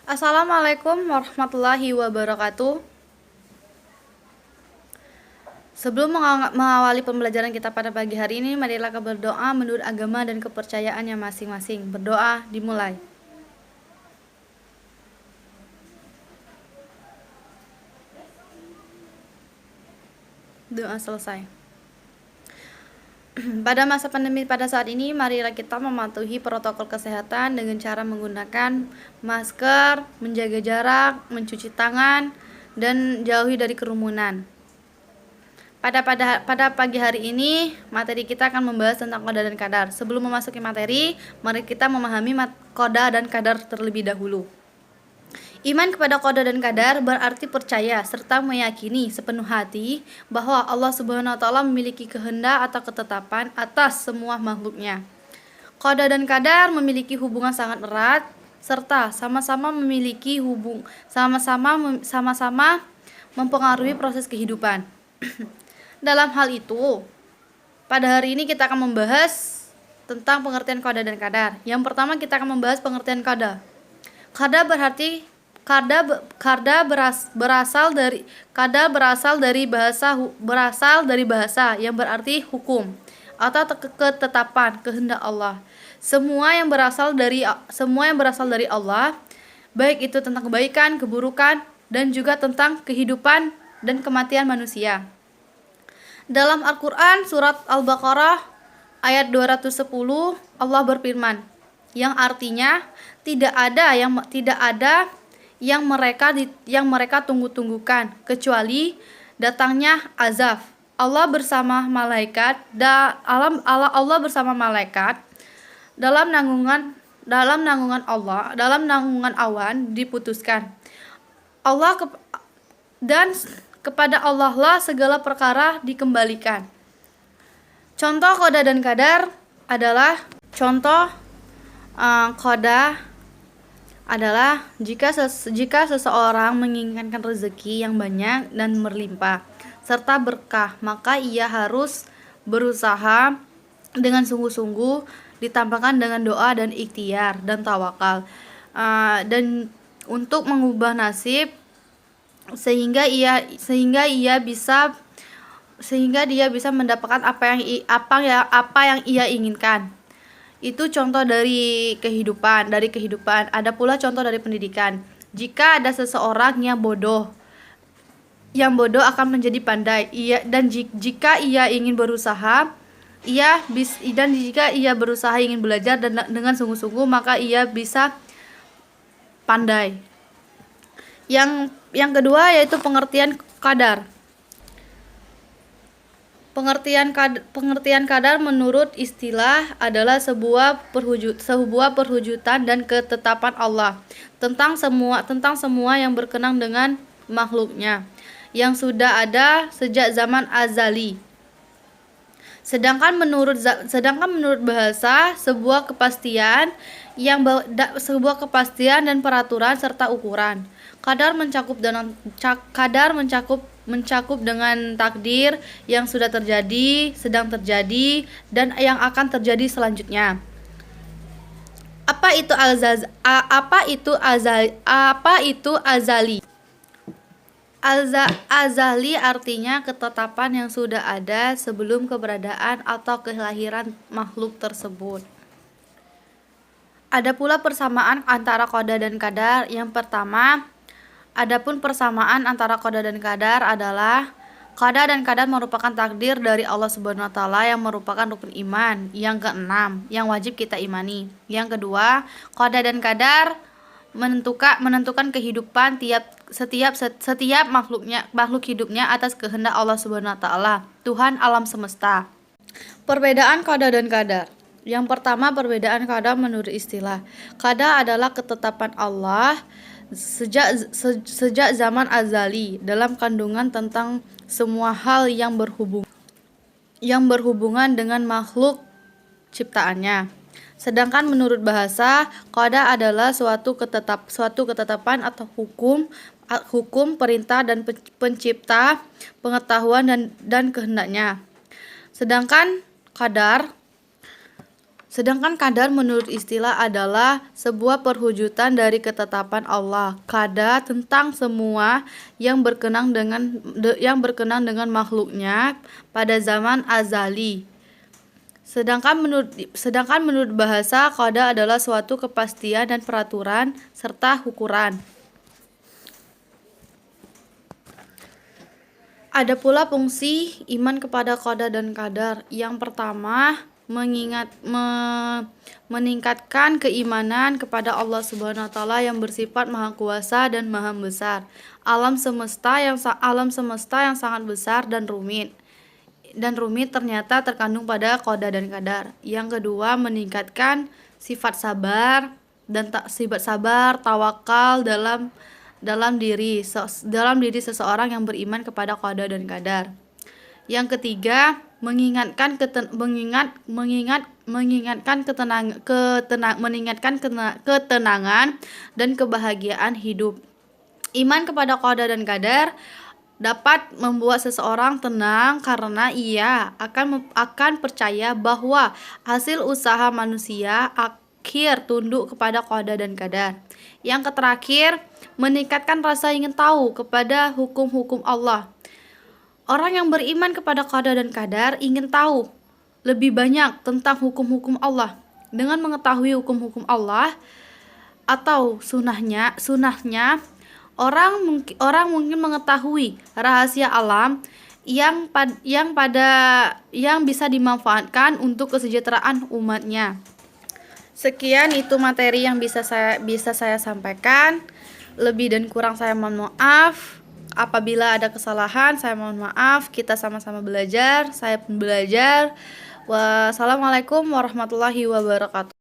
Assalamualaikum warahmatullahi wabarakatuh. Sebelum mengawali pembelajaran kita pada pagi hari ini, marilah kita berdoa menurut agama dan kepercayaannya masing-masing. Berdoa dimulai. Doa selesai. Pada masa pandemi pada saat ini, marilah kita mematuhi protokol kesehatan dengan cara menggunakan masker, menjaga jarak, mencuci tangan, dan jauhi dari kerumunan. Pada pagi hari ini, materi kita akan membahas tentang qada dan qadar. Sebelum memasuki materi, mari kita memahami qada dan qadar terlebih dahulu. Iman kepada qada dan qadar berarti percaya serta meyakini sepenuh hati bahwa Allah Subhanahu wa taala memiliki kehendak atau ketetapan atas semua makhluknya. Qada dan qadar memiliki hubungan sangat erat serta sama-sama mempengaruhi proses kehidupan. Dalam hal itu, pada hari ini kita akan membahas tentang pengertian qada dan qadar. Yang pertama kita akan membahas pengertian qada. Qada berasal dari bahasa yang berarti hukum atau ketetapan kehendak Allah. Semua yang berasal dari Allah, baik itu tentang kebaikan, keburukan, dan juga tentang kehidupan dan kematian manusia. Dalam Al-Quran surat Al-Baqarah ayat 210 Allah berfirman, yang artinya tidak ada yang mereka tunggu-tunggukan kecuali datangnya azab. Allah bersama malaikat dalam naungan awan diputuskan. Kepada Allah lah segala perkara dikembalikan. Contoh qada dan qadar adalah jika seseorang menginginkan rezeki yang banyak dan berlimpah serta berkah, maka ia harus berusaha dengan sungguh-sungguh, ditambahkan dengan doa dan ikhtiar dan tawakal, dan untuk mengubah nasib sehingga dia bisa mendapatkan apa yang ia inginkan. Itu contoh dari kehidupan. Ada pula contoh dari pendidikan. Jika ada seseorang yang bodoh akan menjadi pandai. Jika ia ingin berusaha, jika ia berusaha ingin belajar dan dengan sungguh-sungguh, maka ia bisa pandai. Yang kedua yaitu pengertian qadar. Pengertian qadar menurut istilah adalah sebuah perwujudan dan ketetapan Allah tentang semua yang berkenaan dengan makhluknya yang sudah ada sejak zaman azali. Sedangkan menurut bahasa sebuah kepastian dan peraturan serta ukuran. Qadar mencakup dengan takdir yang sudah terjadi, sedang terjadi, dan yang akan terjadi selanjutnya. Apa itu azali? Azali artinya ketetapan yang sudah ada sebelum keberadaan atau kelahiran makhluk tersebut. Ada pula persamaan antara qada dan qadar. Yang pertama, adapun persamaan antara qada dan qadar adalah qada dan qadar merupakan takdir dari Allah Subhanahu wa taala yang merupakan rukun iman yang keenam yang wajib kita imani. Yang kedua, qada dan qadar menentukan kehidupan setiap makhluk hidupnya atas kehendak Allah Subhanahu wa taala, Tuhan alam semesta. Perbedaan qada dan qadar. Yang pertama, perbedaan qada menurut istilah. Qada adalah ketetapan Allah sejak zaman azali dalam kandungan tentang semua hal yang berhubungan dengan makhluk ciptaannya. Sedangkan menurut bahasa, qada adalah suatu ketetapan atau hukum perintah dan pencipta, pengetahuan dan kehendaknya. Sedangkan qadar Sedangkan qadar menurut istilah adalah sebuah perwujudan dari ketetapan Allah. Qadar tentang semua yang berkenan dengan makhluknya pada zaman azali. Sedangkan menurut bahasa, qada adalah suatu kepastian dan peraturan serta ukuran. Ada pula fungsi iman kepada qada dan qadar. Yang pertama, meningkatkan keimanan kepada Allah Subhanahu wa taala yang bersifat maha kuasa dan maha besar. Alam semesta yang sangat besar dan rumit ternyata terkandung pada qada dan qadar. Yang kedua, meningkatkan sifat sabar, tawakal dalam diri seseorang yang beriman kepada qada dan qadar. Yang ketiga, meningkatkan ketenangan dan kebahagiaan hidup. Iman kepada qada dan qadar dapat membuat seseorang tenang karena ia akan percaya bahwa hasil usaha manusia akhir tunduk kepada qada dan qadar. Yang terakhir, meningkatkan rasa ingin tahu kepada hukum-hukum Allah. Orang yang beriman kepada qada dan qadar ingin tahu lebih banyak tentang hukum-hukum Allah. Dengan mengetahui hukum-hukum Allah atau sunahnya, orang mungkin mengetahui rahasia alam yang bisa dimanfaatkan untuk kesejahteraan umatnya. Sekian itu materi yang bisa saya sampaikan. Lebih dan kurang saya mohon maaf. Apabila ada kesalahan, saya mohon maaf. Kita sama-sama belajar. Saya pun belajar. Wassalamualaikum warahmatullahi wabarakatuh.